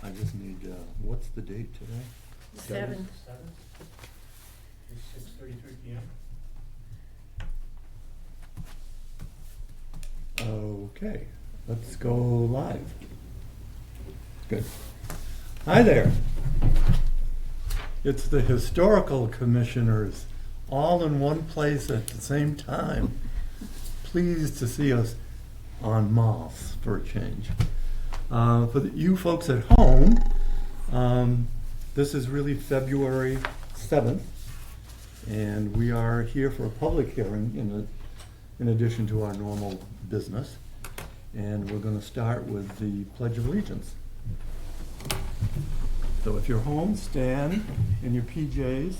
I just need, what's the date today? 7th. 6:33 p.m. Okay, let's go live. Good. Hi there. It's the historical commissioners, all in one place at the same time. Pleased to see us en masse for a change. For you folks at home, this is really February 7th, and we are here for a public hearing in addition to our normal business. And we're going to start with the Pledge of Allegiance. So if you're home, stand in your PJs.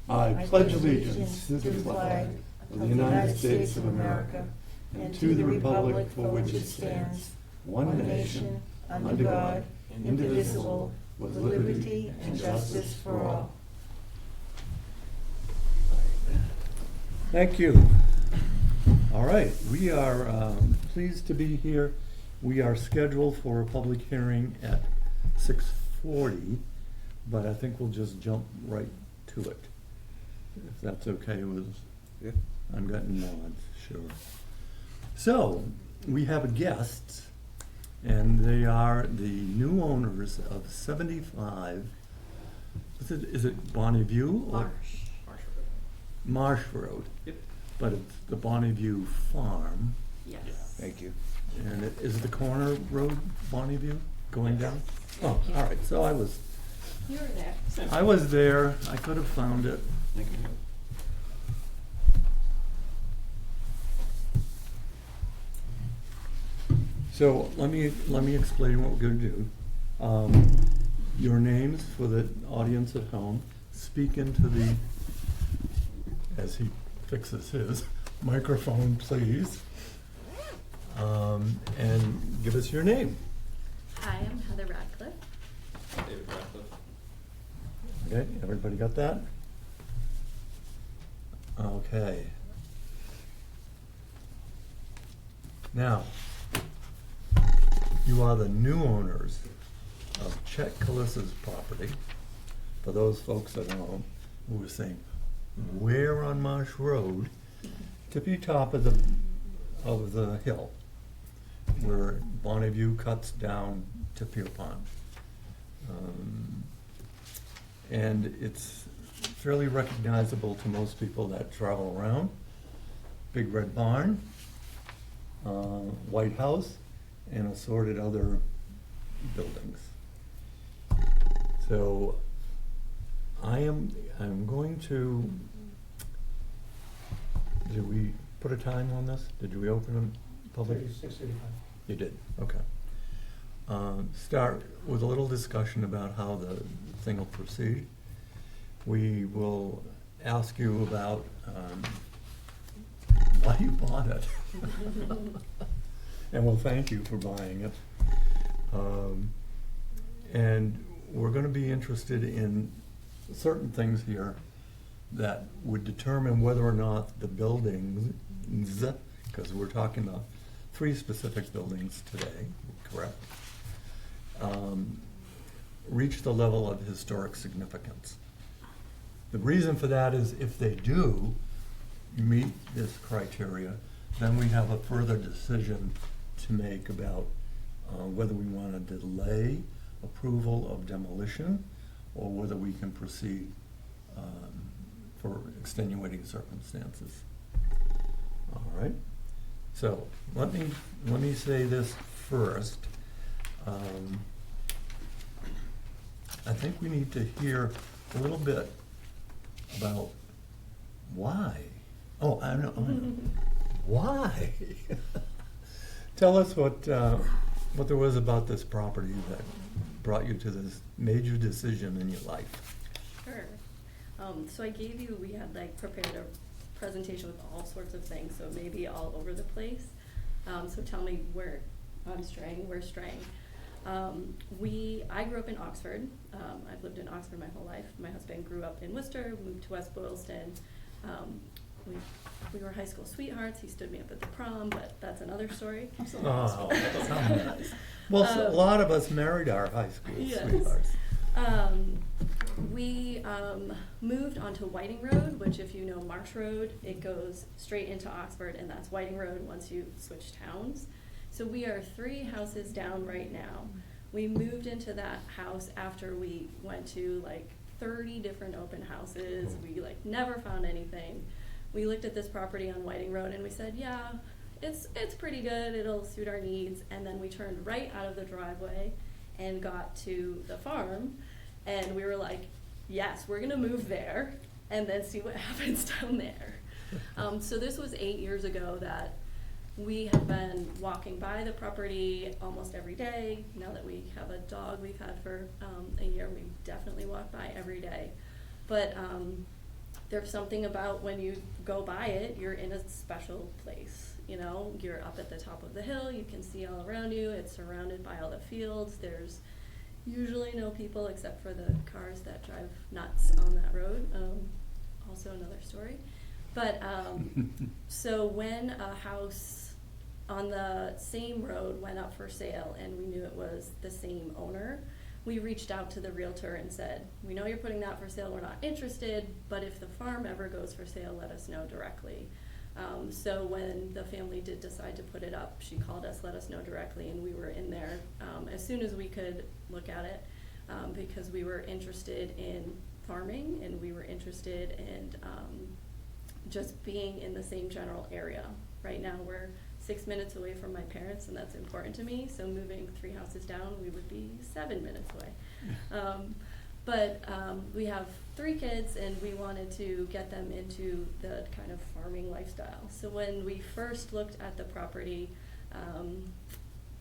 I pledge allegiance to the flag of the United States of America and to the republic for which it stands, one nation, under God, indivisible, with liberty and justice for all. Thank you. All right, we are pleased to be here. We are scheduled for a public hearing at 6:40, but I think we'll just jump right to it, if that's okay with. Yeah. I'm getting nods, sure. So, we have guests, and they are the new owners of 75, is it Bonnie View? Or Marsh Road. Yep. But it's the Bonnie View Farm. Yes. Thank you. And it is the corner road, Bonnie View, going down? Oh, Thank you. all right, so You were there. I was there, I could have found it. Thank you. So let me explain what we're gonna do. Your names for the audience at home, speak into the, as he fixes his microphone, please. And give us your name. Hi, I'm Heather Radcliffe. David Radcliffe. Okay, everybody got that? Okay. Now, you are the new owners of Chet Calissa's property. For those folks at home who were saying, where on Marsh Road? Tippy top of the hill, where Bonnie View cuts down to Pierpont. And it's fairly recognizable to most people that travel around. Big red barn, White House, and assorted other buildings. So I'm going to, did we put a time on this? Did we open a public? 6:35. You did, okay. Start with a little discussion about how the thing will proceed. We will ask you about why you bought it. And we'll thank you for buying it. And we're going to be interested in certain things here that would determine whether or not the buildings, because we're talking about 3 specific buildings today, correct? Reach the level of historic significance. The reason for that is if they do meet this criteria, then we have a further decision to make about whether we want to delay approval of demolition or whether we can proceed for extenuating circumstances. All right. So let me say this first. I think we need to hear a little bit about why. Oh, I know. Why? Tell us what there was about this property that brought you to this major decision in your life. Sure. So we had prepared a presentation with all sorts of things, so maybe all over the place. So tell me where I'm straying, we're straying. I grew up in Oxford. I've lived in Oxford my whole life. My husband grew up in Worcester, moved to West Boylston. We were high school sweethearts. He stood me up at the prom, but that's another story. Oh, that sounds nice. Well, a lot of us married our high school Yes. sweethearts. We moved onto Whiting Road, which if you know Marsh Road, it goes straight into Oxford, and that's Whiting Road once you switch towns. So we are 3 houses down right now. We moved into that house after we went to like 30 different open houses. We like never found anything. We looked at this property on Whiting Road and we said, yeah, it's pretty good, it'll suit our needs. And then we turned right out of the driveway and got to the farm, and we were like, yes, we're gonna move there and then see what happens down there. So this was 8 years ago that we have been walking by the property almost every day. Now that we have a dog we've had for a year, we definitely walk by every day. But there's something about when you go by it, you're in a special place. You know, you're up at the top of the hill, you can see all around you, it's surrounded by all the fields. There's usually no people except for the cars that drive nuts on that road. Also another story. But so when a house on the same road went up for sale and we knew it was the same owner, we reached out to the realtor and said, we know you're putting that for sale, we're not interested, but if the farm ever goes for sale, let us know directly. So when the family did decide to put it up, she called us, let us know directly, and we were in there as soon as we could look at it, because we were interested in farming and we were interested in just being in the same general area. Right now we're 6 minutes away from my parents, and that's important to me, so moving 3 houses down, we would be 7 minutes away. But we have 3 kids, and we wanted to get them into the kind of farming lifestyle. So when we first looked at the property,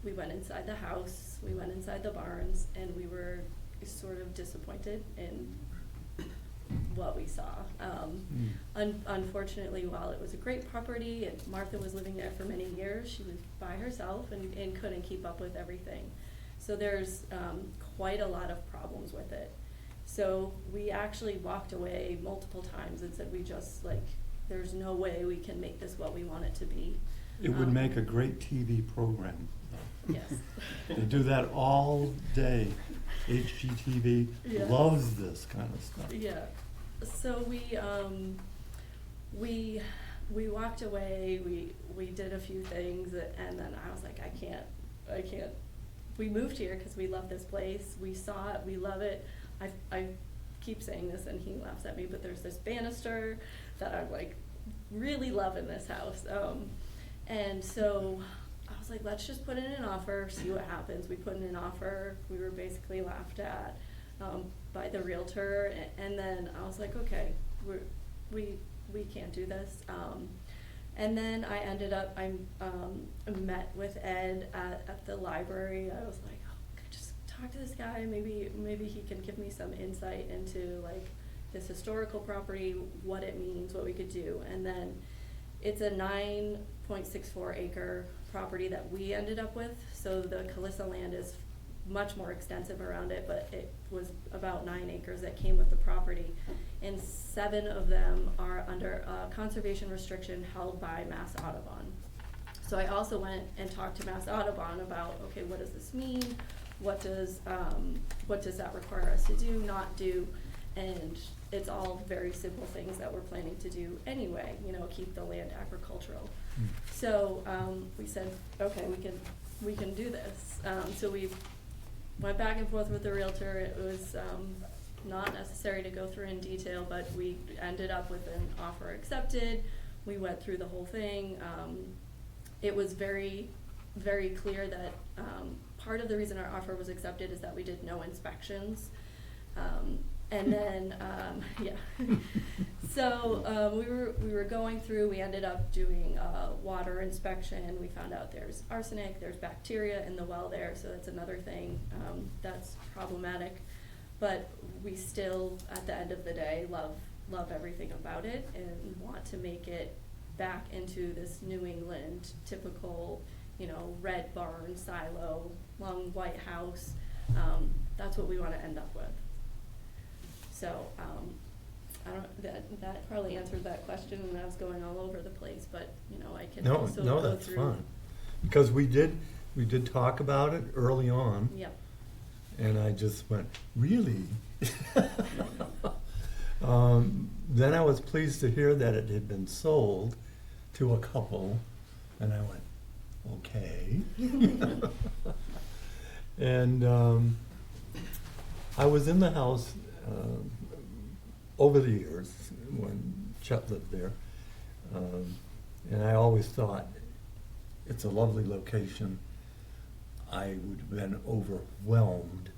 we went inside the house, we went inside the barns, and we were sort of disappointed in what we saw. Unfortunately, while it was a great property and Martha was living there for many years, she was by herself and couldn't keep up with everything. So there's quite a lot of problems with it. So we actually walked away multiple times and said, there's no way we can make this what we want it to be. It would make a great TV program. Yes. They do that all day. HGTV Yeah. loves this kind of stuff. Yeah. So we walked away, we did a few things, and then I was like, I can't. We moved here because we love this place. We saw it, we love it. I keep saying this and he laughs at me, but there's this banister that I'm like really love in this house. And so I was like, let's just put in an offer, see what happens. We put in an offer. We were basically laughed at by the realtor, and then I was like, okay, we can't do this. And then I ended up, I met with Ed at the library. I was like, oh, just talk to this guy. Maybe he can give me some insight into like this historical property, what it means, what we could do. And then it's a 9.64 acre property that we ended up with. So the Calissa land is much more extensive around it, but it was about 9 acres that came with the property. And 7 of them are under a conservation restriction held by Mass Audubon. So I also went and talked to Mass Audubon about, okay, what does this mean? What does that require us to do, not do? And it's all very simple things that we're planning to do anyway, keep the land agricultural. So we said, okay, we can do this. So we went back and forth with the realtor. It was not necessary to go through in detail, but we ended up with an offer accepted. We went through the whole thing. It was very, very clear that part of the reason our offer was accepted is that we did no inspections. And then, so we were going through, we ended up doing a water inspection. We found out there's arsenic, there's bacteria in the well there, so that's another thing that's problematic. But we still, at the end of the day, love everything about it and want to make it back into this New England typical, red barn, silo, long white house. That's what we want to end up with. So, I don't, that probably answered that question, and I was going all over the place, but, I can also No, go that's through. fine. Because we did, we did talk about it early on. Yep. And I just went, really? Then I was pleased to hear that it had been sold to a couple, and I went, okay. And I was in the house over the years when Chet lived there, and I always thought it's a lovely location. I would have been overwhelmed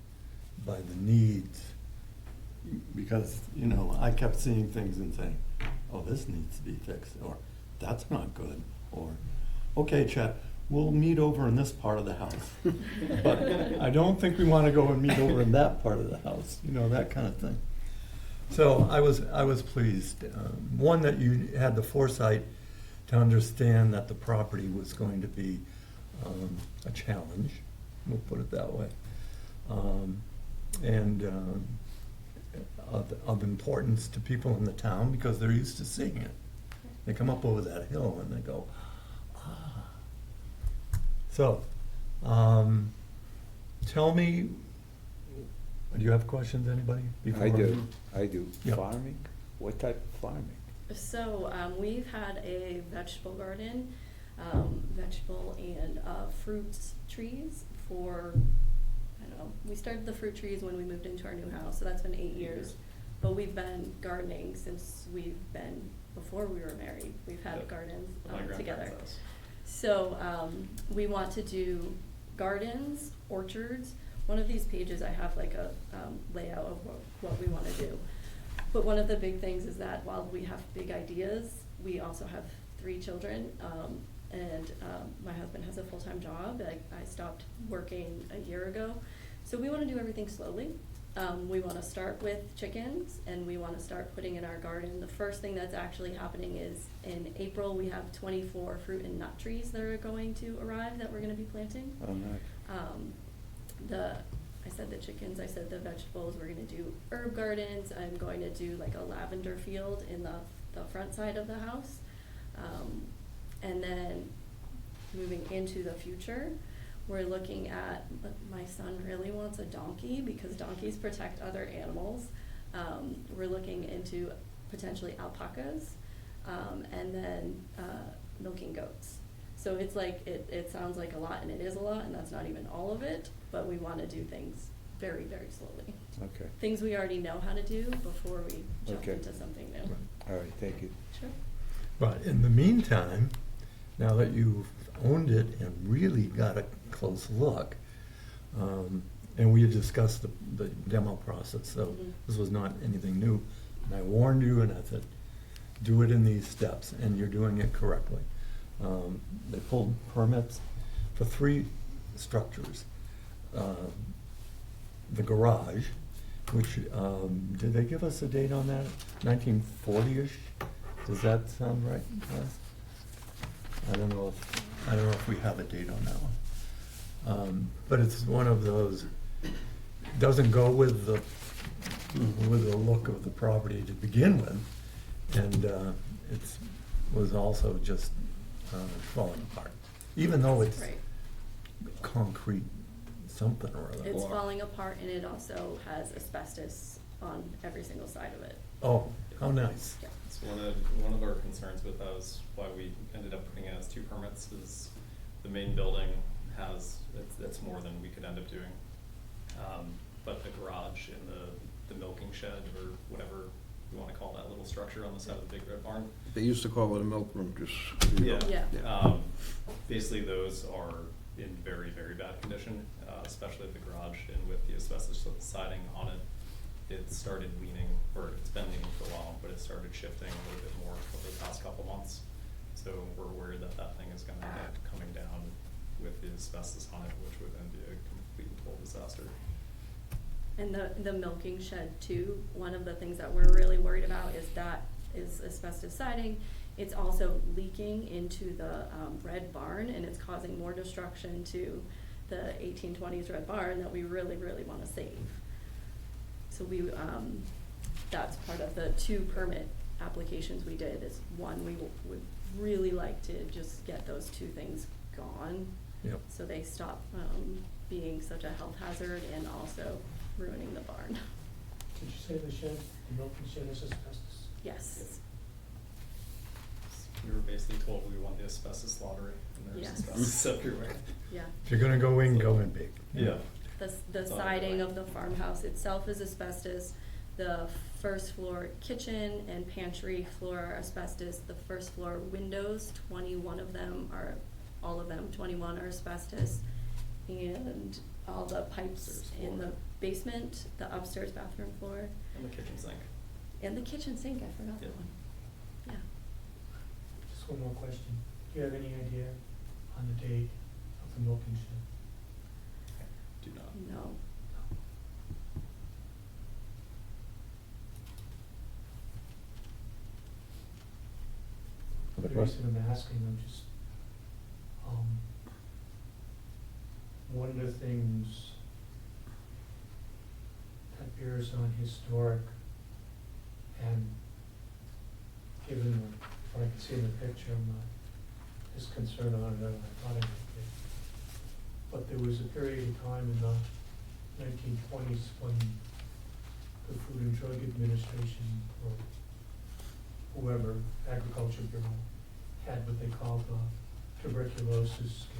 by the needs because, you know, I kept seeing things and saying, oh, this needs to be fixed, or that's not good, or, okay, Chet, we'll meet over in this part of the house. But I don't think we want to go and meet over in that part of the house, you know, that kind of thing. So I was pleased. One, that you had the foresight to understand that the property was going to be a challenge, we'll put it that way, and of importance to people in the town because they're used to seeing it. They come up over that hill and they go, ah. So, tell me, do you have questions, anybody? I do. Yeah. Farming? What type of farming? So we've had a vegetable garden, vegetable and fruit trees for, I don't know, we started the fruit trees when we moved into our new house, so that's been 8 years. But we've been gardening since before we were married. We've had Yep. gardens My grandparents' together. house. So we want to do gardens, orchards. One of these pages I have like a layout of what we want to do. But one of the big things is that while we have big ideas, we also have 3 children, and my husband has a full-time job. I stopped working a year ago. So we want to do everything slowly. We want to start with chickens, and we want to start putting in our garden. The first thing that's actually happening is in April, we have 24 fruit and nut trees that are going to arrive that we're going to be planting. Oh, nice. I said the chickens, I said the vegetables, we're gonna do herb gardens, I'm going to do like a lavender field in the front side of the house. And then moving into the future, we're looking at, my son really wants a donkey because donkeys protect other animals. We're looking into potentially alpacas, and then milking goats. So it's like, it sounds like a lot, and it is a lot, and that's not even all of it, but we want to do things very, very slowly. Okay. Things we already know how to do before we jump Okay. into something new. Right. All right, thank you. Sure. But in the meantime, now that you've owned it and really got a close look, and we had discussed the demo process, so Mhm. this was not anything new. And I warned you and I said, do it in these steps, and you're doing it correctly. They pulled permits for 3 structures. The garage, which, did they give us a date on that? 1940-ish? Does that sound right, Wes? I don't know if we have a date on that one. But it's one of those, doesn't go with the look of the property to begin with. And it's was also just falling apart, even though it's Right. concrete something or other. It's falling apart, and it also has asbestos on every single side of it. Oh, how nice. Yeah. So one of our concerns with that is why we ended up putting it as 2 permits is the main building it's more than we could end up doing. But the garage and the milking shed or whatever you wanna call that little structure on the side of the big red barn. They used to call it a milk room, just. you know. Yeah. Basically those are in very, very bad condition, especially the garage, and with the asbestos siding on it, it started leaning, or it's been leaning for a while, but it started shifting a little bit more over the past couple months. So we're worried that that thing is gonna end up coming down with the asbestos on it, which would then be a complete and total disaster. And the milking shed too, one of the things that we're really worried about is asbestos siding. It's also leaking into the red barn, and it's causing more destruction to the 1820s red barn that we really, really want to save. So that's part of the 2 permit applications we did, is one, we would really like to just get those 2 things gone. Yep. So they stop, being such a health hazard and also ruining the barn. Did you say the shed, the milking shed is asbestos? Yes. We were basically told we won the asbestos lottery, and there's Yes. asbestos everywhere. Yeah. If you're gonna go in, go in big. Yeah. The siding of the farmhouse itself is asbestos. The first floor kitchen and pantry floor are asbestos. The first floor windows, 21 of them are, all of them, 21 are asbestos. And all the pipes Upstairs in floor. the basement, the upstairs bathroom floor, And the kitchen sink. and the kitchen sink, I forgot that Yeah. one. Yeah. Just one more question. Do you have any idea on the date of the milking shed? Do not. No. The reason I'm asking, I'm just, one of the things that bears on historic and given what I can see in the picture, I'm not as concerned on it as I thought I might be. But there was a period of time in the 1920s when the Food and Drug Administration or whoever, Agriculture Bureau, had what they called the tuberculosis scare.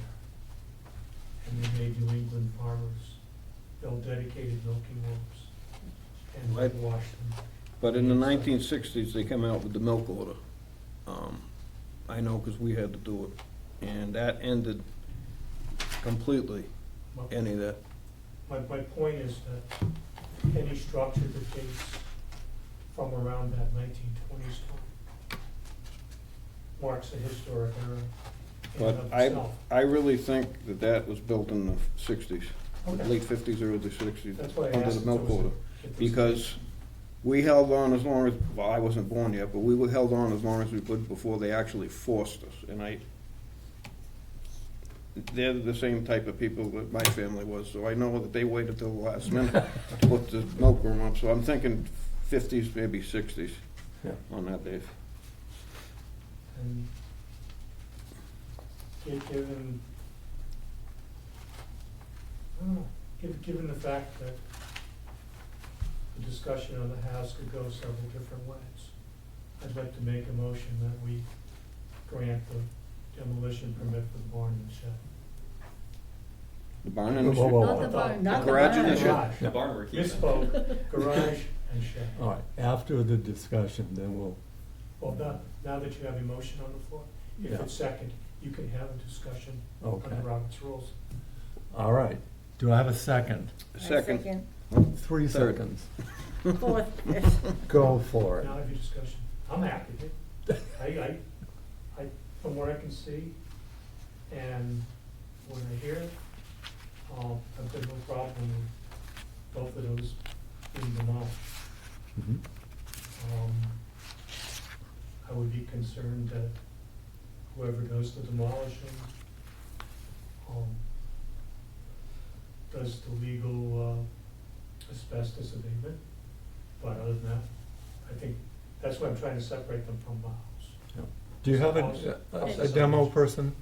And they made New England farmers build dedicated milking rooms and Right. wash them. But in the 1960s, they came out with the milk order. I know because we had to do it. And that ended completely any of that. My point is that any structure that dates from around that 1920s time marks a historic era in and But of I, itself. I really think that that was built in the 60s, Okay. late 50s, early 60s, That's why I under asked the if milk there was order. if there's- Because we held on as long as, well, I wasn't born yet, but we were held on as long as we could before they actually forced us. And they're the same type of people that my family was, so I know that they waited till the last minute to put the milk room up. So I'm thinking 50s, maybe 60s Yeah. on that, Dave. And given, I don't know, given the fact that the discussion on the house could go several different ways, I'd like to make a motion that we grant the demolition permit for the barn and shed. The barn and the Whoa, shed. whoa, Not whoa. the barn. Not the Garage and the barn. shed. The barn we're keeping. Misspoke, garage and shed. All right, after the discussion, then we'll, Well, now that you have a motion on the floor, if Yeah. it's second, you can have a discussion on Okay. the Robert's rules. all right. Do I have a second? Second. 3 Third. seconds. Fourth, fifth. Go for it. Now have your discussion. I'm happy. I, from what I can see and what I hear, I've got no problem with both of those being demolished. Mhm. I would be concerned that whoever does the demolishing, does the legal asbestos abatement. But other than that, I think, that's why I'm trying to separate them from the house. Yeah. Do you have a demo person?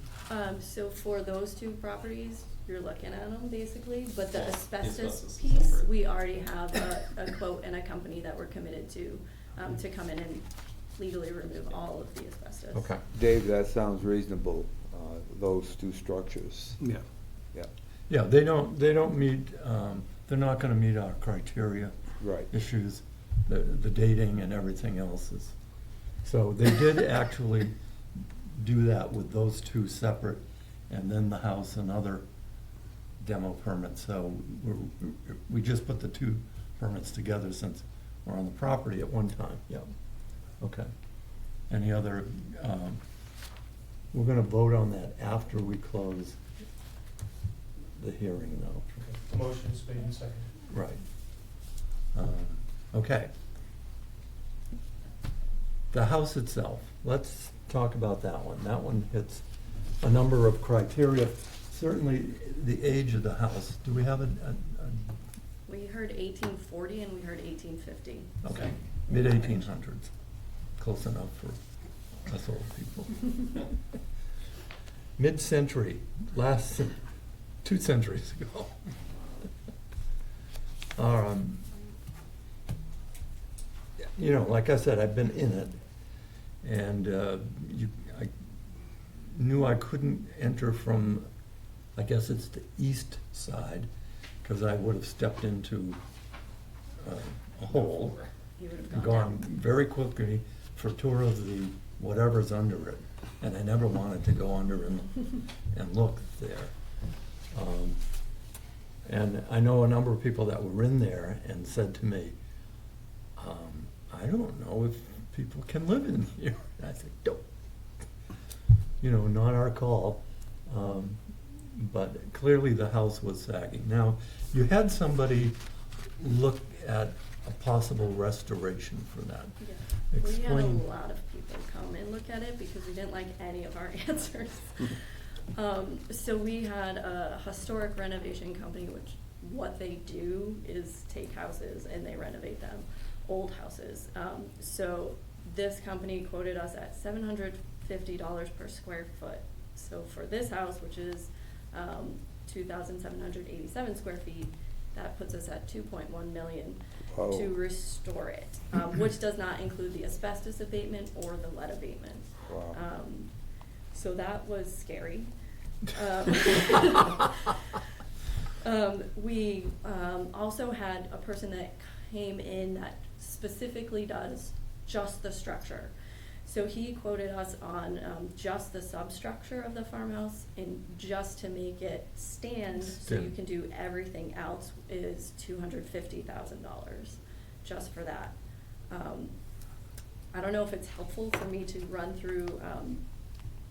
So for those two properties, you're looking at them basically, but the asbestos asbestos is piece, separate. we already have a quote and a company that we're committed to come in and legally remove all of the asbestos. Okay. Dave, that sounds reasonable, those two structures. Yeah. Yeah, Yeah, they don't meet, they're not gonna meet our criteria right. issues, the dating and everything else is. So they did actually do that with those two separate, and then the house and other demo permits. So we just put the two permits together since we're on the property at one time, yep. Okay. Any other, we're gonna vote on that after we close the hearing though. Okay, the motion is made and seconded. Right. Okay. The house itself, let's talk about that one. That one hits a number of criteria. Certainly, the age of the house. Do we have a We heard 1840 and we heard 1850. okay, mid-1800s? Close enough for us old people. mid-century, 2 centuries ago. You know, like I said, I've been in it, and I knew I couldn't enter from, I guess it's the east side, because I would have stepped into a hole You would have and gone gone down. very quickly for a tour of the whatever's under it, and I never wanted to go under and look there. And I know a number of people that were in there and said to me, I don't know if people can live in here. And I said, don't. You know, not our call. But clearly the house was sagging. Now, you had somebody look at a possible restoration for that. Yeah. We had Explain. a lot of people come and look at it because we didn't like any of our answers. So we had a historic renovation company, which what they do is take houses and they renovate them, old houses. So this company quoted us at $750 per square foot. So for this house, which is 2,787 square feet, that puts us at 2.1 million Wow. to restore it, which does not include the asbestos abatement or the lead abatement. Wow. So that was scary. We also had a person that came in that specifically does just the structure. So he quoted us on just the substructure of the farmhouse, and just to make it stand, so you can do everything else, is $250,000 just for that. I don't know if it's helpful for me to run through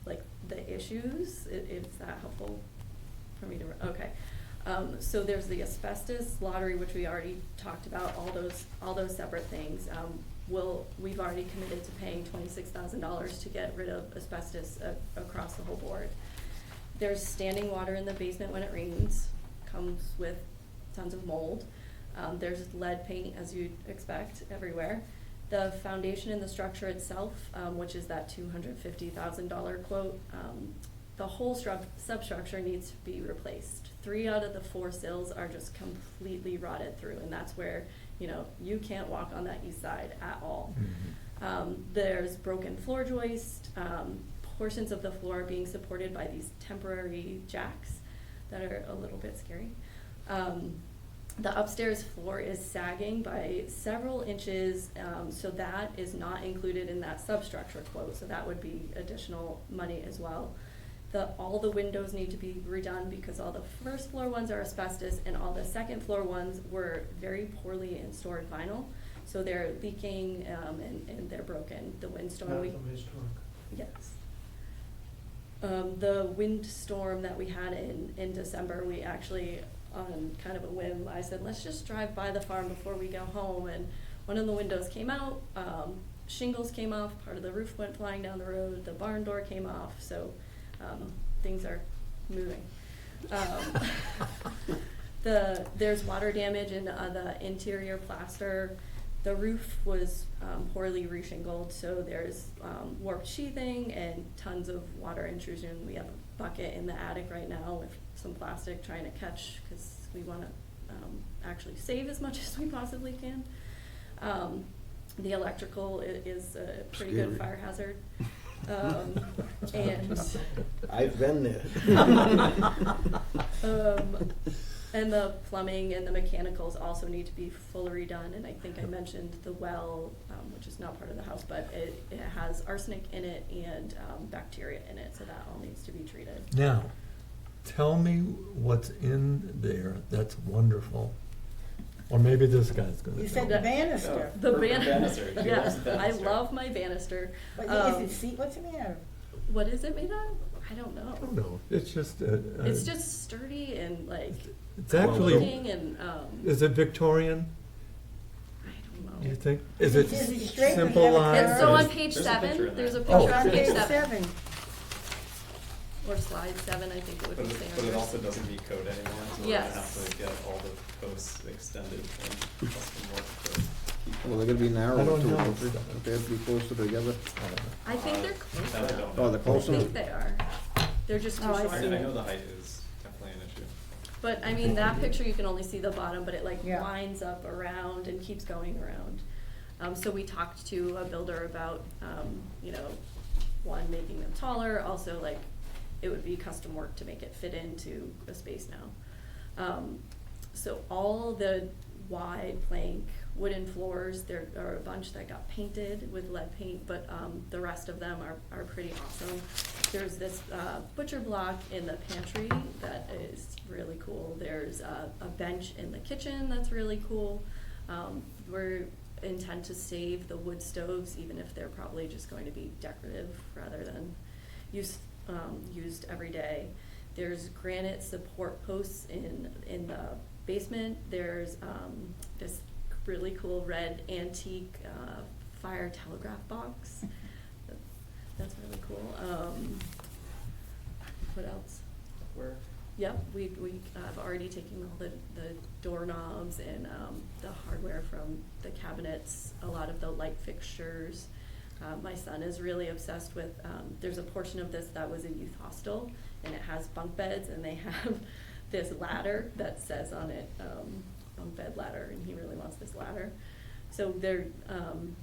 like the issues. Is that helpful for me to? Okay. So there's the asbestos lottery, which we already talked about. All those separate things. We've already committed to paying $26,000 to get rid of asbestos across the whole board. There's standing water in the basement when it rains, comes with tons of mold. There's lead paint, as you'd expect, everywhere. The foundation and the structure itself, which is that $250,000 quote, the whole substructure needs to be replaced. 3 out of the 4 sills are just completely rotted through, and that's where, you know, you can't walk on that east side at all. Mhm. There's broken floor joist, portions of the floor being supported by these temporary jacks that are a little bit scary. The upstairs floor is sagging by several inches, so that is not included in that substructure quote, so that would be additional money as well. All the windows need to be redone because all the first floor ones are asbestos and all the second floor ones were very poorly installed vinyl. So they're leaking and they're broken. The windstorm Not from historic. yes. The windstorm that we had in December, we actually, on kind of a whim, I said, let's just drive by the farm before we go home. And one of the windows came out, shingles came off, part of the roof went flying down the road, the barn door came off, so things are moving. There's water damage in the interior plaster. The roof was poorly reshingled, so there's warped sheathing and tons of water intrusion. We have a bucket in the attic right now with some plastic trying to catch because we want to actually save as much as we possibly can. The electrical is a pretty good Scary. fire hazard. And I've been there. and the plumbing and the mechanicals also need to be fully redone, and I think I mentioned the well, which is not part of the house, but it has arsenic in it and bacteria in it, so that all needs to be treated. Now, tell me what's in there that's wonderful. Or maybe this guy's gonna You tell said me. the banister. The Banister. She yes, loves the I banister. love my banister. But what's the matter? What is it made of? I don't know. I don't know, it's just, It's just sturdy and like it's actually, looking and is it Victorian, I don't know. do you think? Is it Is it straight? simple We have a line? And so on There's page a picture 7, in there's a there. picture Oh. on page Page 7. 7. Or slide 7, I think it would But be it, saying. but it also doesn't meet code anymore, so we're Yes. gonna have to get all the posts extended and custom work to keep. Well, they're gonna be narrower I don't too, know. don't they? Don't they have to be closer together? I think they're That I close don't now. know. Oh, they're I closer? think they are. They're just too Oh, I short. I see. know the height is definitely an issue. But I mean, that picture, you can only see the bottom, but it like Yeah. winds up around and keeps going around. So we talked to a builder about, you know, one, making them taller, also like, it would be custom work to make it fit into a space now. So all the wide plank wooden floors, there are a bunch that got painted with lead paint, but the rest of them are pretty awesome. There's this butcher block in the pantry that is really cool. There's a bench in the kitchen that's really cool. We're intent to save the wood stoves, even if they're probably just going to be decorative rather than used every day. There's granite support posts in the basement. There's this really cool red antique fire telegraph box. That's really cool. What else? Where? Yep, we have already taken all the doorknobs and the hardware from the cabinets, a lot of the light fixtures. My son is really obsessed with, there's a portion of this that was a youth hostel, and it has bunk beds, and they have this ladder that says on it, bunk bed ladder, and he really wants this ladder. So there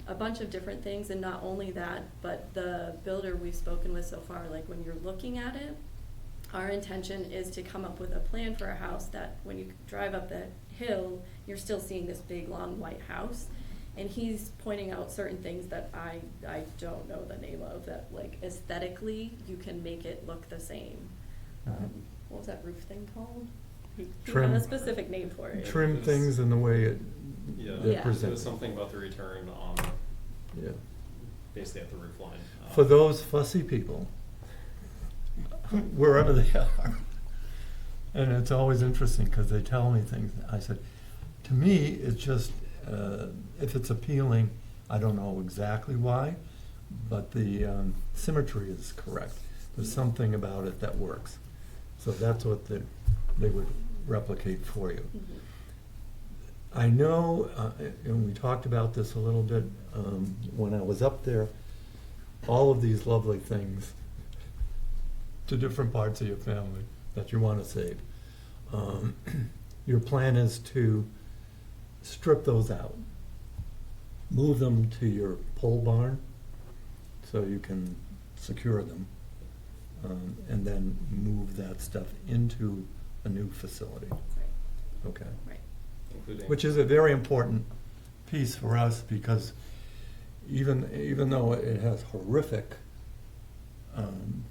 a bunch of different things, and not only that, but the builder we've spoken with so far, like when you're looking at it, our intention is to come up with a plan for a house that when you drive up the hill, you're still seeing this big, long, white house. And he's pointing out certain things that I don't know the name of, that like aesthetically, you can make it look the same. What was that roof thing called? He had Trim. a specific name for it. Trim things in the way it Yeah, it Yeah. it presents. was something about the return on, Yeah. basically at the roof line. For those fussy people, wherever they are. And it's always interesting because they tell me things. I said, to me, it's just, if it's appealing, I don't know exactly why, but the symmetry is correct. There's something about it that works. So that's what they would replicate for you. Mhm. I know, and we talked about this a little bit when I was up there, all of these lovely things to different parts of your family that you want to save. Your plan is to strip those out, move them to your pole barn so you can secure them, and then move that stuff into a new facility. Right, Okay. right. Including. Which is a very important piece for us because even though it has horrific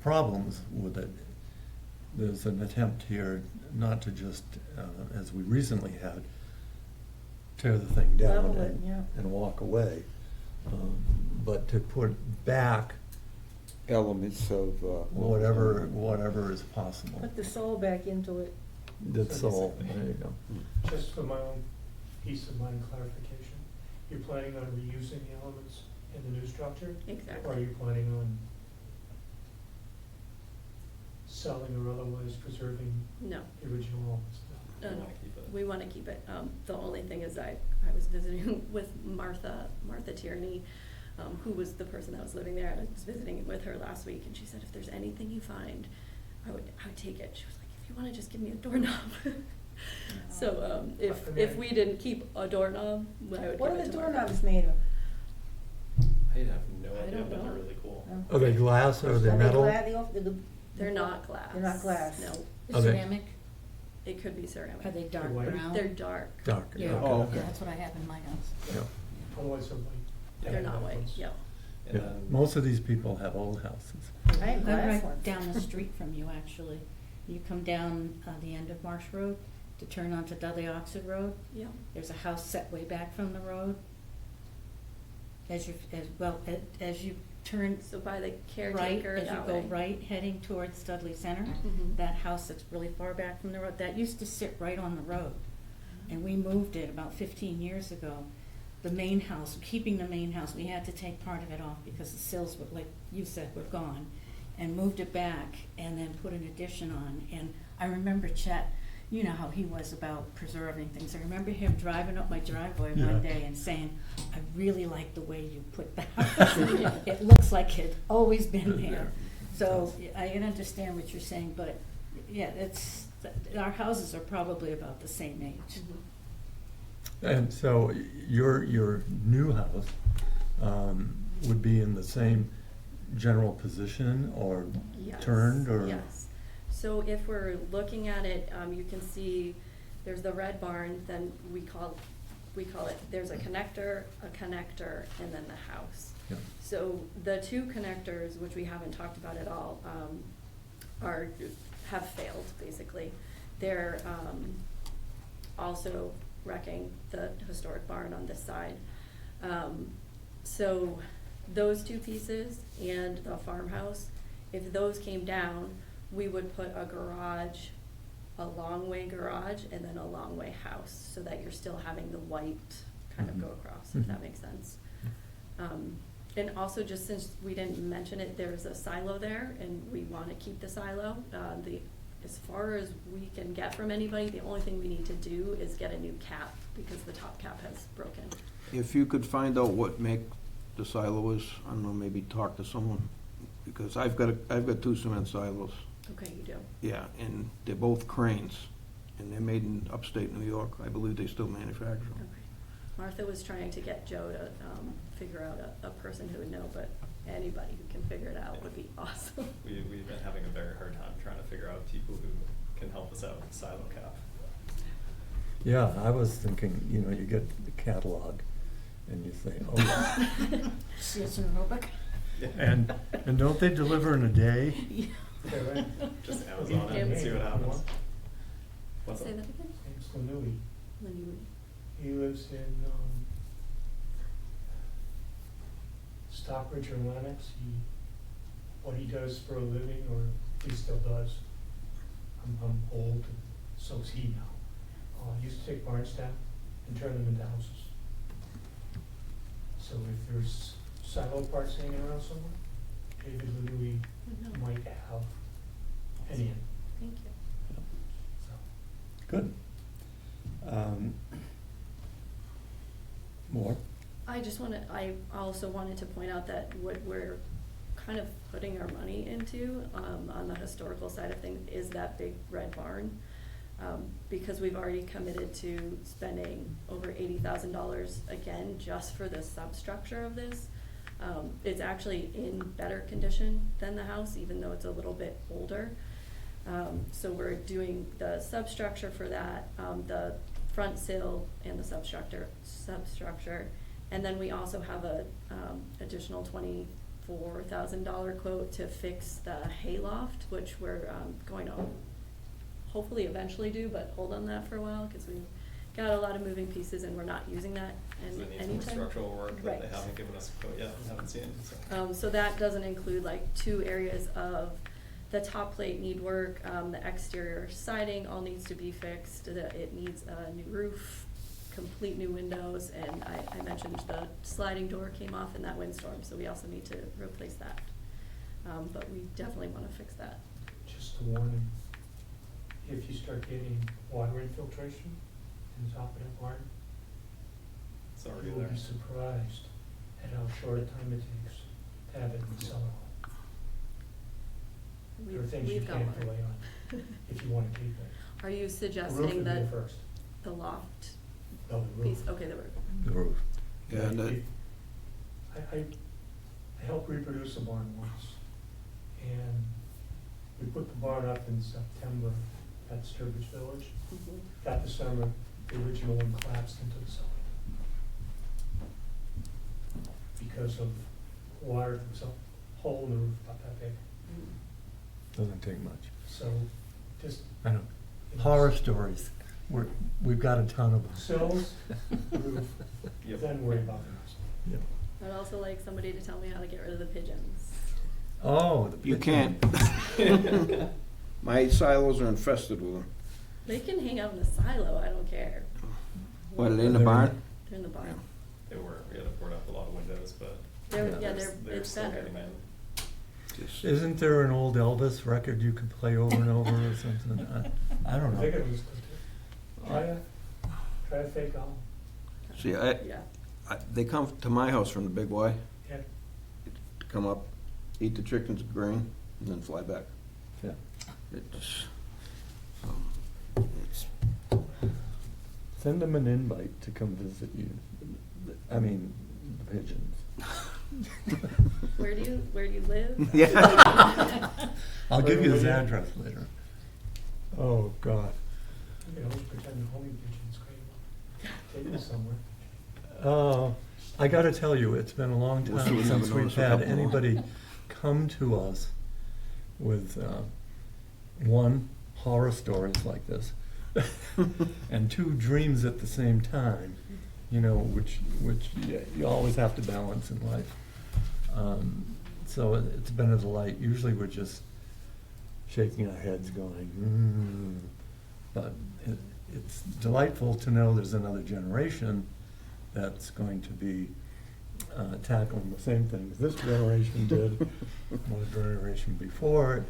problems with it, there's an attempt here not to just, as we recently had, tear the thing down Level it, yeah. and walk away, but to put back Elements of. whatever is possible. Put the soul back into it. That's all, there you go. Just for my own peace of mind clarification, you're planning on reusing the elements in the new structure? Or are Exactly. you planning on selling or otherwise preserving No. the original elements? No, We no, wanna keep it. we want to keep it. The only thing is I was visiting with Martha Tierney, who was the person that was living there. I was visiting with her last week, and she said, if there's anything you find, I would take it. She was like, if you want to just give me a doorknob. So if we didn't keep a doorknob, I would What give are it the to Martha. doorknobs made of? I have no I idea, don't but they're know. really cool. Are they glass or are they Are metal? They're not glass. They're not glass. No, Are they- Ceramic, it could be ceramic. are they dark white? brown? They're dark. Dark. Yeah, okay. Oh, yeah, okay. that's what I have in my house. Yeah. Otherwise, they're white. They're not white. Yeah. And Yeah. then. Most of these people have old houses. I have I'm glass right ones. down the street from you, actually. You come down the end of Marsh Road to turn onto Dudley Oxford Road. Yeah. There's a house set way back from the road. As you turn So by the right, caretaker as you that go way. right, heading towards Dudley Center, Mhm. that house that's really far back from the road, that used to sit right on the road. And we moved it about 15 years ago. The main house, keeping the main house, we had to take part of it off because the sills were, like you said, were gone. And moved it back and then put an addition on. And I remember Chet, you know how he was about preserving things. I remember him driving up my driveway Yeah. one day and saying, I really like the way you put that. It looks like it had always been there. So I can understand what you're saying, but yeah, our houses are probably about the same age. And so your new house would be in the same general position or Yes, turned or? Yes. So if we're looking at it, you can see there's the red barn, then we call it, there's a connector, and then the house. Yeah. So the two connectors, which we haven't talked about at all, have failed, basically. They're also wrecking the historic barn on this side. So those two pieces and the farmhouse, if those came down, we would put a garage, a long way garage, and then a long way house, so that you're still having the white kind of go across, if that makes sense. And also, just since we didn't mention it, there's a silo there, and we want to keep the silo. As far as we can get from anybody, the only thing we need to do is get a new cap, because the top cap has broken. If you could find out what make the silo is, I don't know, maybe talk to someone, because I've got two cement silos. Okay, you do. Yeah, and they're both cranes, and they're made in upstate New York. I believe they still manufacture them. Okay. Martha was trying to get Joe to figure out a person who would know, but anybody who can figure it out would be awesome. We've been having a very hard time trying to figure out people who can help us out with the silo cap. Yeah, I was thinking, you get the catalog and you say, oh. See, it's an aerobic. And don't they deliver in a day? Yeah. Yeah, right. Just Amazon it and see what happens. What's Say that? that again? James Lanui. Then you would. He lives in Stockbridge or Lennox. What he does for a living, or he still does, I'm old, so's he now. He used to take barns down and turn them into houses. So if there's silo parts hanging around somewhere, David Lanui Would know. might have any in. Thank you. So. Good. More? I also wanted to point out that what we're kind of putting our money into, on the historical side of things, is that big red barn. Because we've already committed to spending over $80,000 again, just for the substructure of this. It's actually in better condition than the house, even though it's a little bit older. So we're doing the substructure for that, the front sill and the substructure. And then we also have a additional $24,000 quote to fix the hayloft, which we're going to hopefully eventually do, but hold on that for a while, because we've got a lot of moving pieces and we're not using that So they need some anytime. structural work that they Right. haven't given us a quote yet, we haven't seen, so. So that doesn't include like 2 areas of the top plate need work, the exterior siding all needs to be fixed, it needs a new roof, complete new windows, and I mentioned the sliding door came off in that windstorm, so we also need to replace that. But we definitely wanna fix that. Just a warning, if you start getting water infiltration in the top of that barn, It's already you will there. be surprised at how short a time it takes to have it in the cellar. There are things you We've got can't water. delay on if you wanna keep it. Are you The roof suggesting would be that the first, the loft no, the piece, roof. okay, the roof, The roof. Yeah, and I helped reproduce a barn once, and we put the barn up in September at Sturbridge Village. Mhm. That December, the original one collapsed into the cellar. Because of water, there was a hole in the roof about that big, Doesn't take much. so just. I know. you know, Horror stories. We've got a ton of them. Sills, roof, Yep. then worry about the rest. Yeah. I'd also like somebody to tell me how to get rid of the pigeons. Oh, the You pigeon. can't. My silos are infested with them. They can hang out in the silo, I don't care. What, are they in the barn? They're in the barn. They were, we had to board up a lot of windows, but. They're still better. getting in. Just- Isn't there an old Elvis record you could play over and over or something? I don't I think know. it was, try a fake owl. See, Yeah. they come to my house from the Big Y, Yeah, come up, eat the chicken's grain, and then fly back. Yeah. It's, it's, Send them an invite to come visit you. I mean, the pigeons. Where do you live? Yeah. I'll give you his address later. Oh, God. You can always pretend the homing pigeon's great. Take them somewhere. I gotta tell you, it's been a long We'll time soon have since a we've notice a had couple more. anybody come to us with, one, horror stories like this, and two, dreams at the same time, you know, which you always have to balance in life. So it's been a delight. Usually we're just shaking our heads going, but it's delightful to know there's another generation that's going to be tackling the same things this generation did, one generation before it,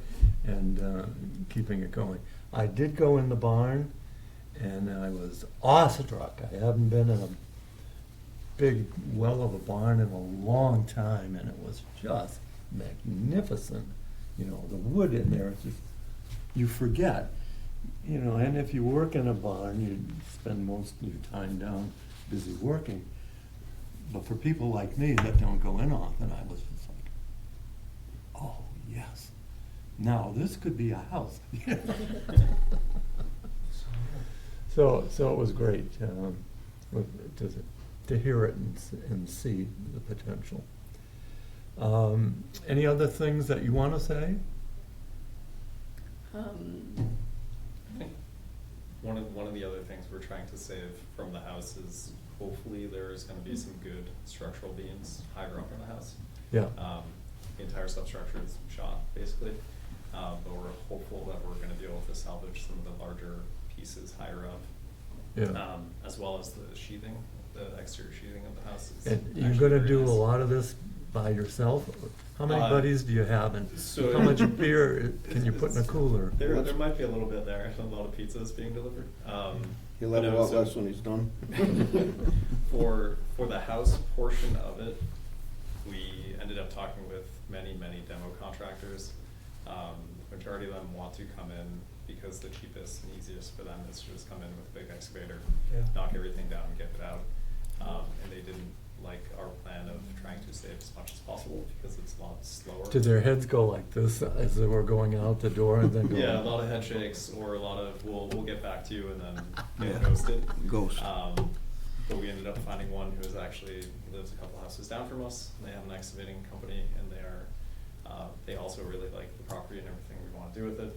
and keeping it going. I did go in the barn, and I was awestruck. I haven't been in a big well of a barn in a long time, and it was just magnificent. You know, the wood in there, it's just, you forget. You know, and if you work in a barn, you spend most of your time down busy working. But for people like me that don't go in often, I was just like, oh, yes. Now, this could be a house. So it was great to hear it and see the potential. Any other things that you want to say? I think one of the other things we're trying to save from the house is hopefully there's going to be some good structural beams higher up in the house. Yeah. The entire substructure is shot basically, but we're hopeful that we're going to be able to salvage some of the larger pieces higher up, Yeah. as well as the sheathing, the exterior sheathing of the house. Is And you're actually gonna very do a nice. lot of this by yourself? How many buddies do you have, and so- how much beer can you put in a cooler? There might be a little bit there, a lot of pizzas being delivered. He'll but have a no, lot so- less when he's done. For the house portion of it, we ended up talking with many demo contractors. Majority of them want to come in because the cheapest and easiest for them is to just come in with a big excavator, Yeah. knock everything down and get it out. And they didn't like our plan of trying to save as much as possible because it's a lot slower. Did their heads go like this as they were going out the door and then go? Yeah, a lot of head shakes or a lot of we'll get back to you and then get Yeah. ghosted. Ghost. But we ended up finding one who is actually lives a couple houses down from us. They have an excavating company and they also really like the property and everything we want to do with it.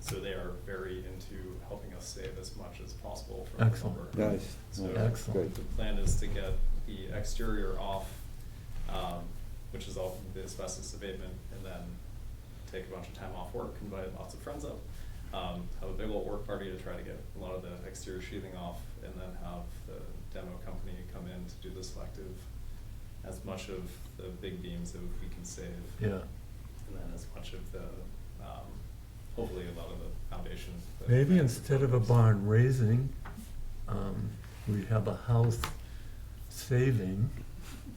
So they are very into helping us save as much as possible from Excellent. the number. Nice. So Excellent. the plan is to get the exterior off, which is all the asbestos abatement, and then take a bunch of time off work, invite lots of friends up, have a big old work party to try to get a lot of the exterior sheathing off, and then have the demo company come in to do the selective, as much of the big beams that we can save. Yeah. And then as much of the, hopefully a lot of the foundation. the Maybe plans instead of a and barn raising, we have a house saving,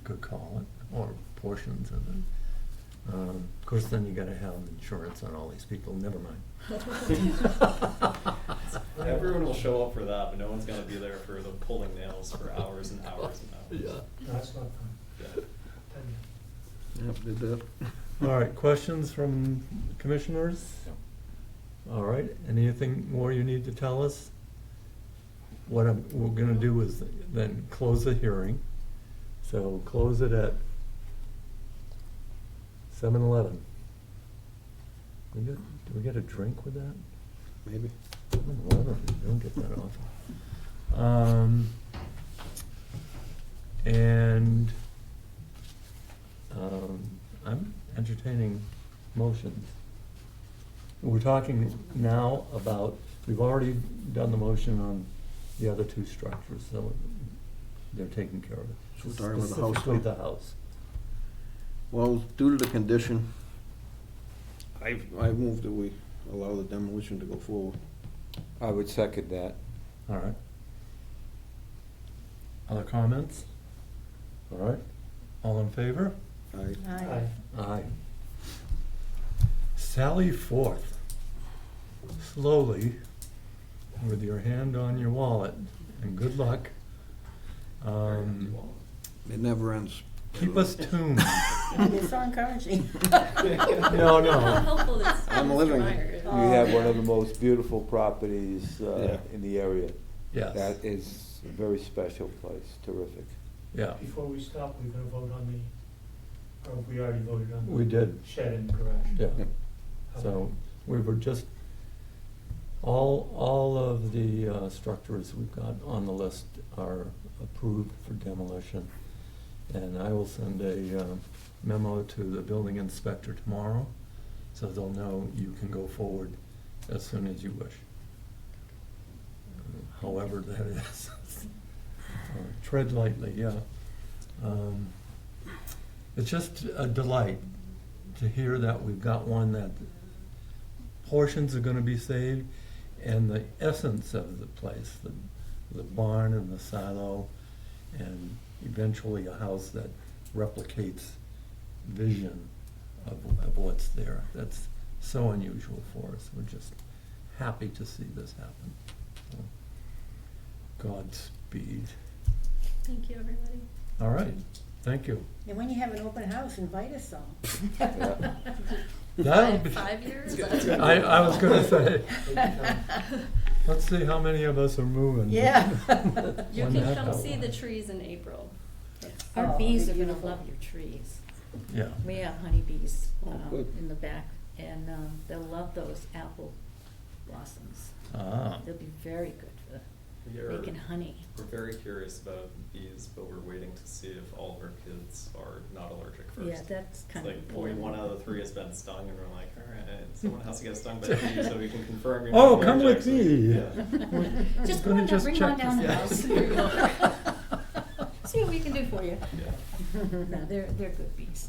could call it, or portions of it. Of course, then you gotta have insurance on all these people, never mind. Everyone will show up for that, but no one's gonna be there for the pulling nails for hours and hours and hours. Yeah. No, that's not fun. Yeah. Tell you. Yep, did that. All right, questions from commissioners? All right, anything more you need to tell us? What we're gonna do is then close the hearing. So close it at 7:11. Do we get a drink with that? Maybe. 7:11, you don't get that often. And I'm entertaining motions. We're talking now about, we've already done the motion on the other two structures, so they're taken care of. So we're talking about the house Specifically now? the house. Well, due to the condition, I moved that we allow the demolition to go forward. I would second that. All right. Other comments? All right, all in favor? I Aye. Aye. sally forth slowly with your hand on your wallet, and good luck. It never ends. Keep us tuned. You're so encouraging. No, How no. helpful is I'm Mr. living it. Myers? You have one of the most beautiful properties Yeah. in the area. Yes, That is a very special place, terrific. yeah, Before we stop, we're gonna vote on the, or we already voted on the. we did, Shed and garage. yeah. Okay. So we were just, all of the structures we've got on the list are approved for demolition. And I will send a memo to the building inspector tomorrow, so they'll know you can go forward as soon as you wish. However that is. Tread lightly, yeah. It's just a delight to hear that we've got one that portions are gonna be saved, and the essence of the place, the barn and the silo, and eventually a house that replicates vision of what's there. That's so unusual for us. We're just happy to see this happen. So, Godspeed. Thank you, everybody. All right, thank you. And when you have an open house, invite us all. That'll be, 5 years? I was gonna say, let's see how many of us are moving. Yeah. You When can that come happens. see the trees in April. Our Oh, bees they're are gonna beautiful. love your trees. Yeah, We have honeybees Oh, good. in the back, and they'll love those apple blossoms. ah, They'll be very good for We are- making honey. We're very curious about bees, but we're waiting to see if all of our kids are not allergic first. Yeah, that's It's kind of. like, boy, 1 out of the 3 has been stung, and we're like, all right, someone has to get stung by a bee so we can confirm you're Oh, not come allergic. with So, me. yeah. Just Gonna come on down, just bring check on down to the see. house. See what we can do for you. Yeah. No, they're good bees.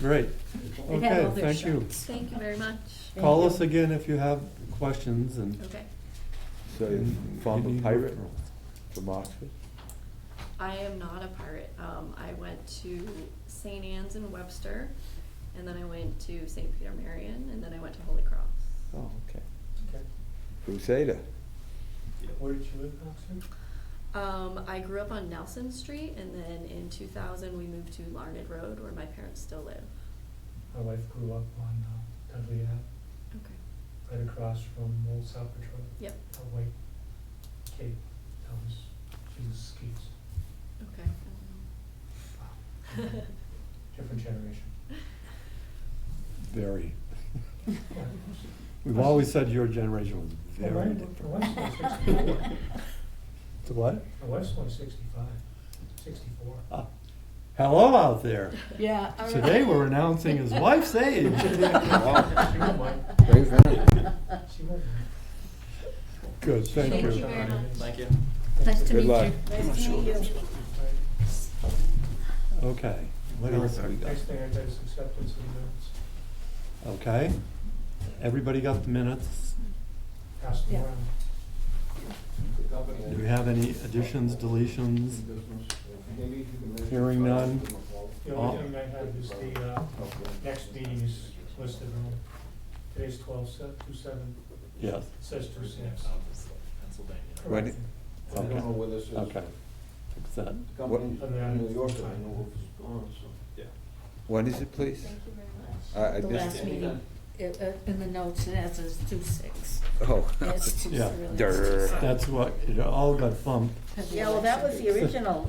great. They've had all Okay, their thank you. shots. Thank you very much. Call you. us again if you have questions and. Okay. So you're and from you a need pirate referrals. from Oxford? I am not a pirate. I went to St. Anne's in Webster, and then I went to St. Peter Marion, and then I went to Holy Cross. Oh, okay. Okay. Crusader. Where did you live, Oxford? I grew up on Nelson Street, and then in 2000 we moved to Larned Road, where my parents still live. My wife grew up on Dudley Ave, Okay. right across from Old South Patrol. Yep. A white cape. That was, she was skis. Okay. Wow. Different generation. Very. Yeah. We've always said your generation was My very wife- different. My wife's only 64. To what? My wife's only 65, 64. Ah, hello out there. Yeah. Today we're announcing his wife's age. She won't mind. Great man. She won't mind. Good, thank Thank you you. very much. Thank you. Nice to Good meet luck. you. Nice to meet you. Okay, what else we got? Next thing I got is acceptance of minutes. Okay, everybody got the minutes? Pass them Yeah. around. Do we have any additions, deletions? Hearing none? The only thing I have is the next meeting is listed wrong. Today's 12/2/7. Yes, It says 2/6. Pennsylvania. When- Correct. I don't know where this is. okay. Fix that. And then New York, Yeah. When is it, please? Thank you very much. I The missed last it. meeting, in the notes, it has as 2/6. Oh. It's 2, Yeah. really. Durr. That's what, it all got bumped, Yeah, well, that was the original,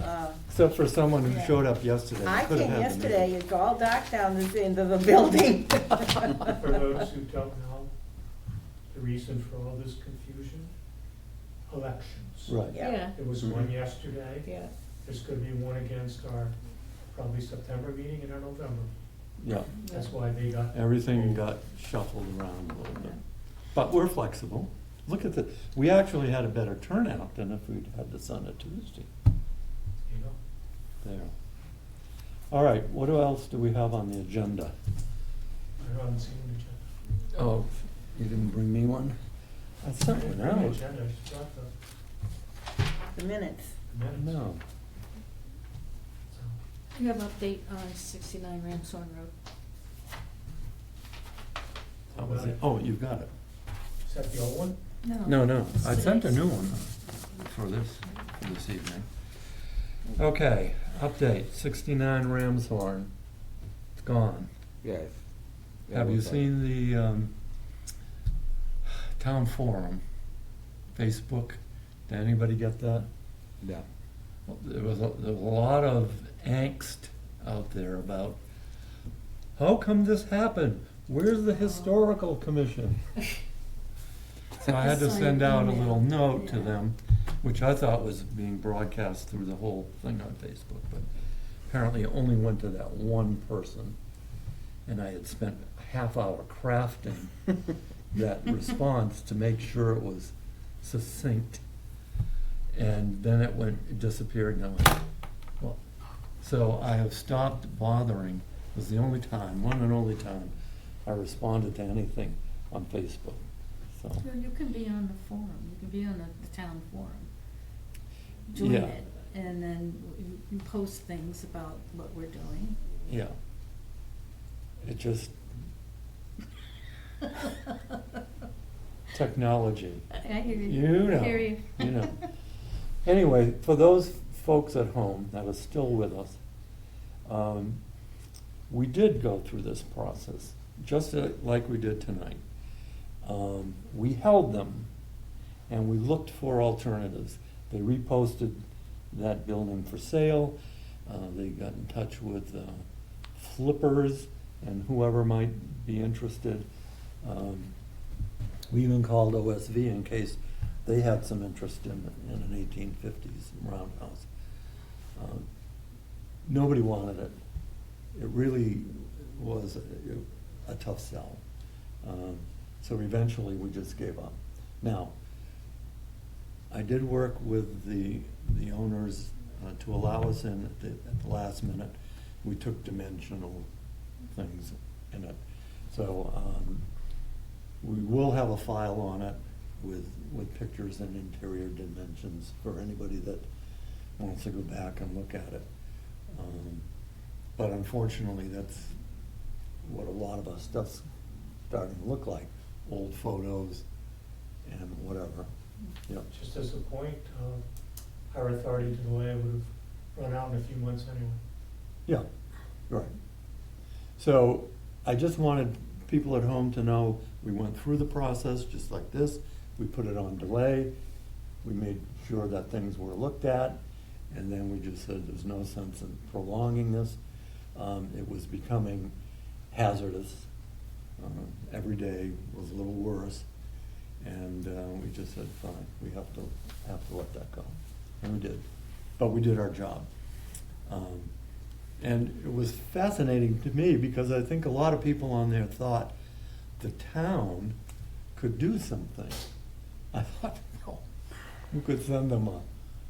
except for someone who Yeah. showed up yesterday. I Could have came had the yesterday, meeting. it's all dark down this end of the building. For those who don't know, the reason for all this confusion, elections. Right. Yeah. Yeah, There was one yesterday. yeah. There's gonna be one against our probably September meeting and our November. Yeah, That's why they got. everything got shuffled around a little bit. But we're flexible. Look at the, we actually had a better turnout than if we'd had this on a Tuesday. You know, There. All right, what else do we have on the agenda? I haven't seen the agenda. Oh, you didn't bring me one? I sent one Bring the out. agenda, I just brought The minutes. the minutes. No. So, You have update on 69 Ramshorn Road? That was it. Oh, you've got it. Is that the old one? No, It's I sent a today's. new one for this evening. Okay, update, 69 Ramshorn. It's gone. Yes. That Have you was, seen the town forum, Facebook? Did anybody get that? Yeah. Well, there was a lot of angst out there about, how come this happened? Where's the historical commission? So I had to send out a little note to them, which I thought was being broadcast through the whole thing on Facebook, but apparently it only went to that one person. And I had spent a half hour crafting that response to make sure it was succinct. And then it disappeared, and I went, well, so I have stopped bothering. It was the only time, one and only time, I responded to anything on Facebook, so. Well, you can be on the forum, you can be on the town forum. Join Yeah. it, and then you post things about what we're doing. Yeah. It just, technology, I hear you. you know, I hear you. you know. Anyway, for those folks at home that are still with us, we did go through this process, just like we did tonight. We held them, and we looked for alternatives. They reposted that building for sale. They got in touch with flippers and whoever might be interested. We even called OSV in case they had some interest in an 1850s roundhouse. Nobody wanted it. It really was a tough sell. So eventually we just gave up. Now, I did work with the owners to allow us in at the last minute. We took dimensional things in it. So we will have a file on it with pictures and interior dimensions for anybody that wants to go back and look at it. But unfortunately, that's what a lot of our stuff's starting to look like, old photos and whatever. Yep. Just as a point, our authority to delay would have run out in a few months anyway. Yeah, right. So I just wanted people at home to know we went through the process just like this. We put it on delay. We made sure that things were looked at. And then we just said there's no sense in prolonging this. It was becoming hazardous. Every day was a little worse. And we just said, fine, we have to let that go. And we did. But we did our job. And it was fascinating to me because I think a lot of people on there thought the town could do something. I thought, no, you could send them a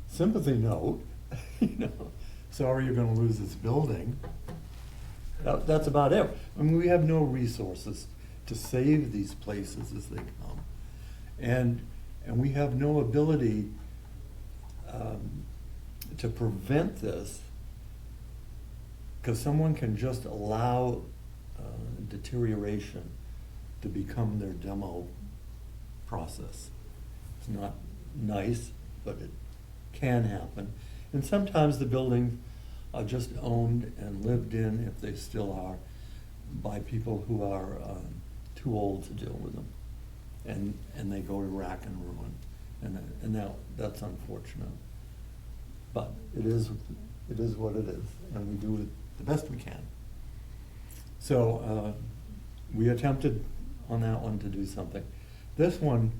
sympathy note, you know, sorry you're gonna lose this building. That's about it. I mean, we have no resources to save these places as they come. And we have no ability to prevent this, because someone can just allow deterioration to become their demo process. It's not nice, but it can happen. And sometimes the buildings are just owned and lived in, if they still are, by people who are too old to deal with them. And they go to rack and ruin. And that's unfortunate. But it is what it is, and we do it the best we can. So we attempted on that one to do something. This one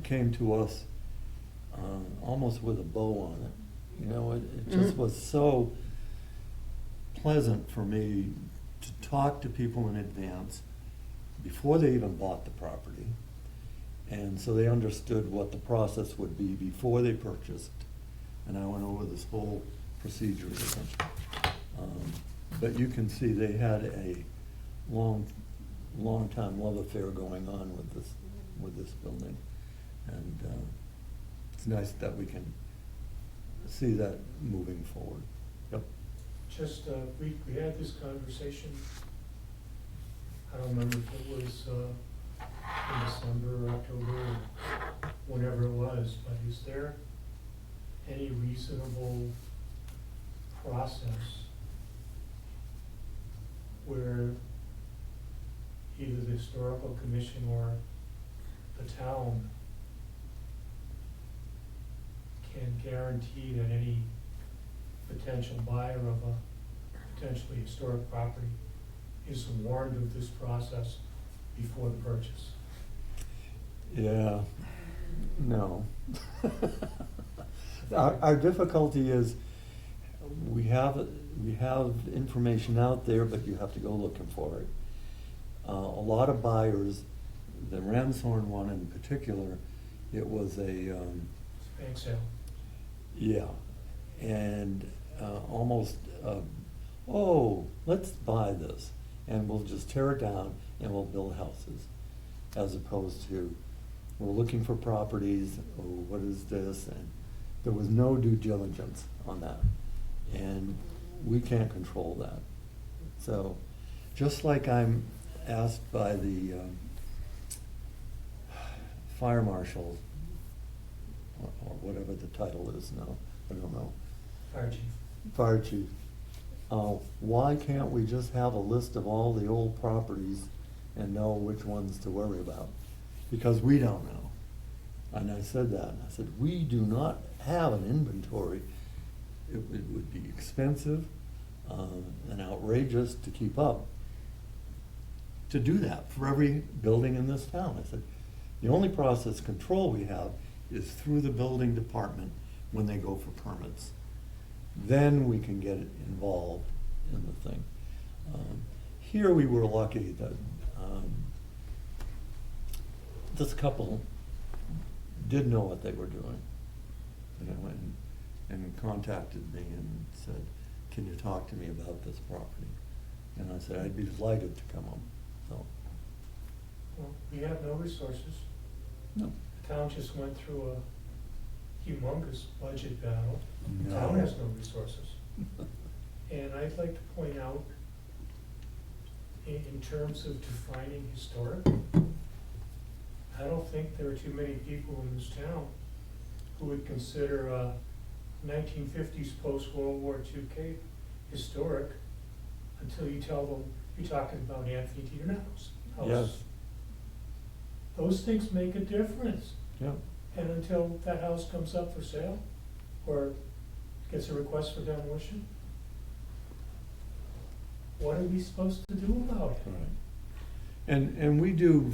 came to us almost with a bow on it. You know, it just was so pleasant for me to talk to people in advance before they even bought the property. And so they understood what the process would be before they purchased. And I went over this whole procedure with them. But you can see they had a long time love affair going on with this building. And it's nice that we can see that moving forward. Yep. Just, we had this conversation I don't remember if it was, in December or October, or whenever it was, but is there any reasonable process where either the historical commission or the town can guarantee that any potential buyer of a potentially historic property is warned of this process before the purchase? Yeah, no. Our difficulty is, we have information out there, but you have to go looking for it. A lot of buyers, the Ramshorn one in particular, it was a, Bank sale. yeah, and almost, oh, let's buy this, and we'll just tear it down and we'll build houses, as opposed to, we're looking for properties, oh, what is this? And there was no due diligence on that, and we can't control that. So, just like I'm asked by the fire marshal, or whatever the title is now, I don't know, Fire chief. fire chief, why can't we just have a list of all the old properties and know which ones to worry about? Because we don't know. And I said that, and I said, we do not have an inventory. It would be expensive and outrageous to keep up, to do that for every building in this town. I said, the only process control we have is through the building department when they go for permits. Then we can get involved in the thing. Here we were lucky that this couple did know what they were doing. They went and contacted me and said, can you talk to me about this property? And I said, I'd be delighted to come up. So, Well, we have no resources. no. The town just went through a humongous budget battle. The No. town has no resources. And I'd like to point out, in terms of defining historic, I don't think there are too many people in this town who would consider 1950s post-World War II Cape historic until you tell them you're talking about Anthony Tiernao's house. Yes. Those things make a difference. Yeah. And until that house comes up for sale or gets a request for demolition, what are we supposed to do about it? Right. And we do,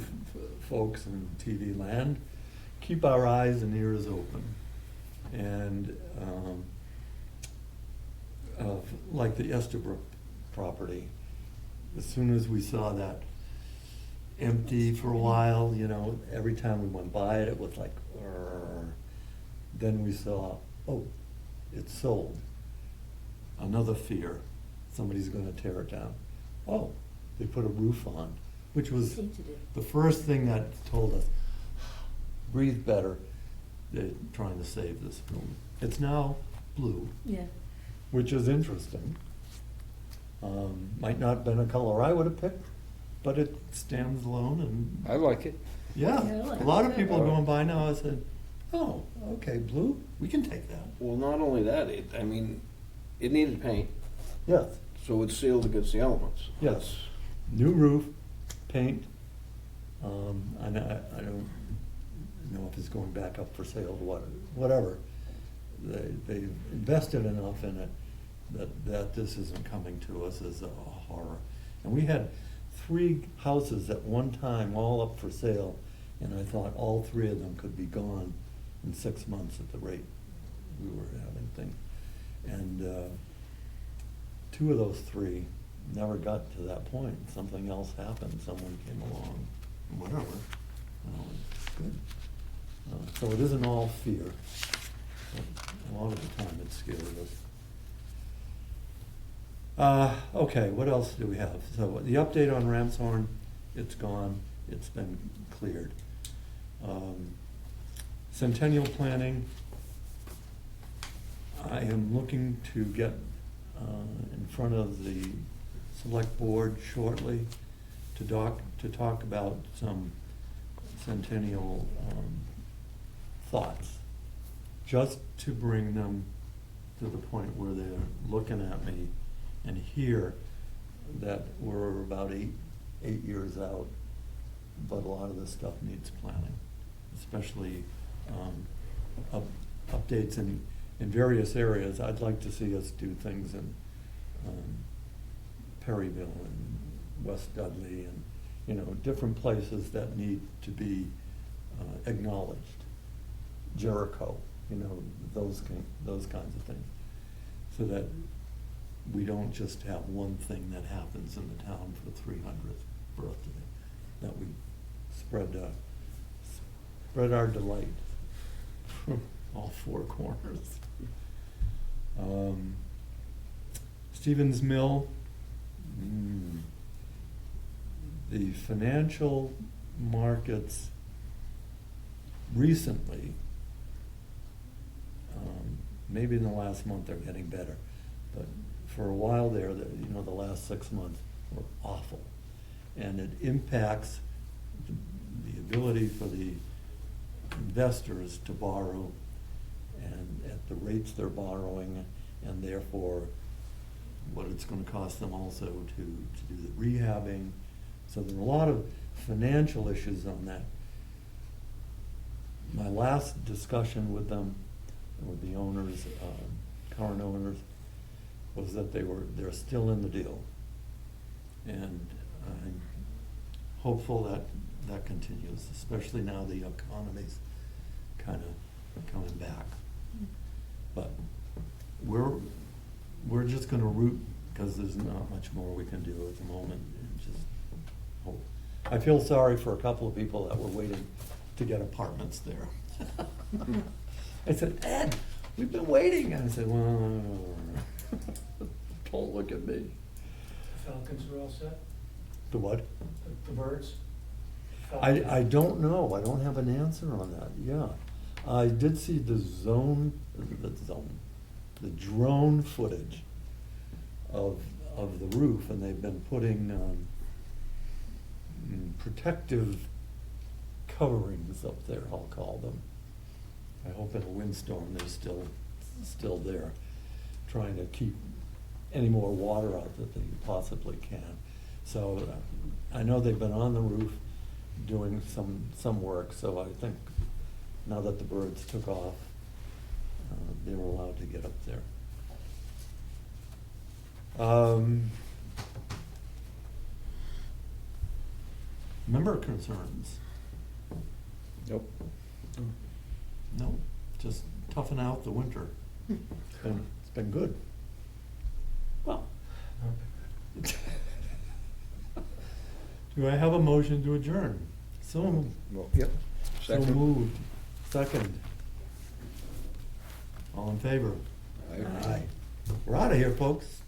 folks in TV land, keep our eyes and ears open. And like the Estabrook property, as soon as we saw that empty for a while, you know, every time we went by it, it was like, "Arr." Then we saw, oh, it's sold. Another fear, somebody's gonna tear it down. Oh, they put a roof on, which was Painted it. the first thing that told us, breathe better, they're trying to save this building. It's now blue, Yeah. which is interesting. Might not have been a color I would have picked, but it stands alone and, I like it. Yeah, I yeah. like A lot it of too. people are going by now, I said, oh, okay, blue, we can take that. Well, not only that, it needed paint, Yes, so it's sealed against the elements. yes. New roof, paint, and I don't know if it's going back up for sale or whatever. They've invested enough in it that this isn't coming to us as a horror. And we had 3 houses at one time all up for sale, and I thought all 3 of them could be gone in 6 months at the rate we were having things. And 2 of those 3 never got to that point. Something else happened, someone came along, whatever. It's good. So it isn't all fear. A lot of the time it's scared us. Okay, what else do we have? So the update on Ramshorn, it's gone, it's been cleared. Centennial planning, I am looking to get in front of the select board shortly to talk about some centennial thoughts, just to bring them to the point where they're looking at me and hear that we're about eight years out, but a lot of this stuff needs planning, especially updates in various areas. I'd like to see us do things in Perryville and West Dudley and, you know, different places that need to be acknowledged. Jericho, you know, those kinds of things, so that we don't just have one thing that happens in the town for the 300th birthday, that we spread our delight from all four corners. Stevens Mill, the financial markets recently, maybe in the last month they're getting better, but for a while there, you know, the last 6 months were awful. And it impacts the ability for the investors to borrow, and at the rates they're borrowing, and therefore what it's gonna cost them also to do the rehabbing. So there are a lot of financial issues on that. My last discussion with them, with the owners, current owners, was that they're still in the deal. And I'm hopeful that continues, especially now the economy's kind of coming back. But we're just gonna root, because there's not much more we can do at the moment, and just hope. I feel sorry for a couple of people that were waiting to get apartments there. I said, Ed, we've been waiting. And I said, well, don't look at me. The Falcons are all set? The what? The birds? I don't know. I don't have an answer on that. Yeah. I did see the drone footage of the roof, and they've been putting protective coverings up there, I'll call them. I hope in a windstorm they're still there, trying to keep any more water out that they possibly can. So I know they've been on the roof doing some work, so I think now that the birds took off, they were allowed to get up there. Member concerns? Nope. No, just toughing out the winter. It's been good. Well, do I have a motion to adjourn? So Well, yep. Second. moved. Second. All in favor? Aye. We're out of here, folks.